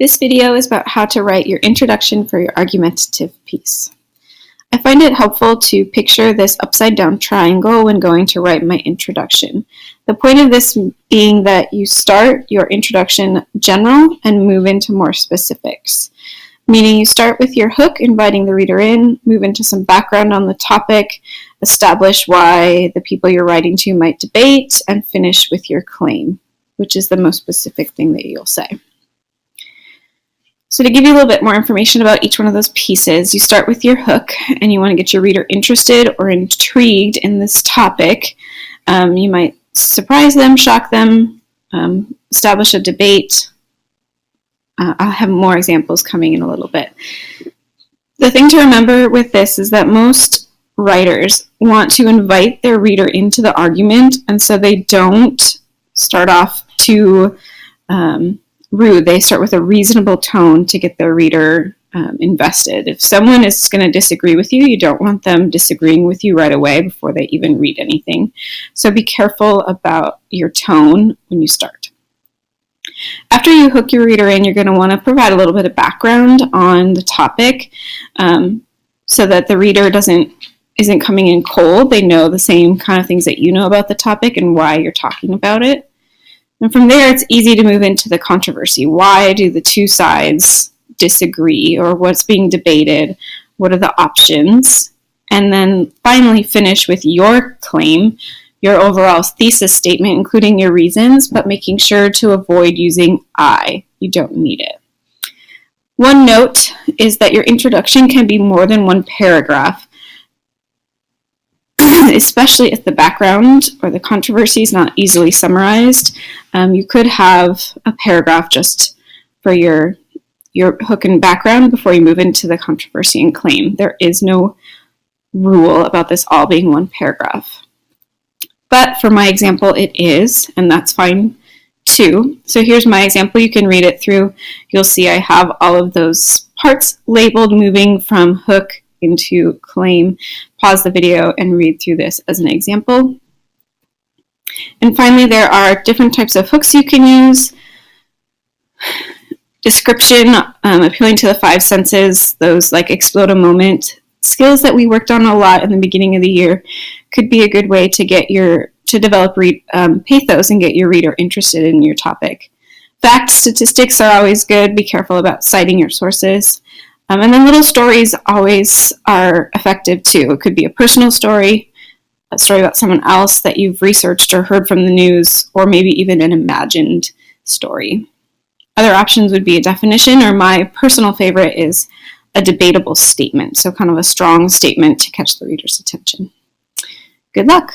This video is about how to write your introduction for your argumentative piece. I find it helpful to picture this upside down triangle when going to write my introduction. The point of this being that you start your introduction general and move into more specifics. Meaning you start with your hook, inviting the reader in, move into some background on the topic, establish why the people you're writing to might debate, and finish with your claim, which is the most specific thing that you'll say. So to give you a little bit more information about each one of those pieces, you start with your hook and you want to get your reader interested or intrigued in this topic. You might surprise them, shock them, establish a debate. I'll have more examples coming in a little bit. The thing to remember with this is that most writers want to invite their reader into the argument, and so they don't start off too rude. They start with a reasonable tone to get their reader invested. If someone is going to disagree with you, you don't want them disagreeing with you right away before they even read anything. So be careful about your tone when you start. After you hook your reader in, you're going to want to provide a little bit of background on the topic so that the reader isn't coming in cold. They know the same kind of things that you know about the topic and why you're talking about it. And from there, it's easy to move into the controversy. Why do the two sides disagree, or what's being debated? What are the options? And then finally finish with your claim, your overall thesis statement, including your reasons, but making sure to avoid using I. You don't need it. One note is that your introduction can be more than one paragraph, especially if the background or the controversy is not easily summarized. You could have a paragraph just for your hook and background before you move into the controversy and claim. There is no rule about this all being one paragraph. But for my example, it is, and that's fine too. So here's my example. You can read it through. You'll see I have all of those parts labeled, moving from hook into claim. Pause the video and read through this as an example. And finally, there are different types of hooks you can use. Description, appealing to the five senses, those like explode a moment. Skills that we worked on a lot in the beginning of the year could be a good way to develop pathos and get your reader interested in your topic. Facts, statistics are always good. Be careful about citing your sources. And then little stories always are effective too. It could be a personal story, a story about someone else that you've researched or heard from the news, or maybe even an imagined story. Other options would be a definition, or my personal favorite is a debatable statement. So kind of a strong statement to catch the reader's attention. Good luck.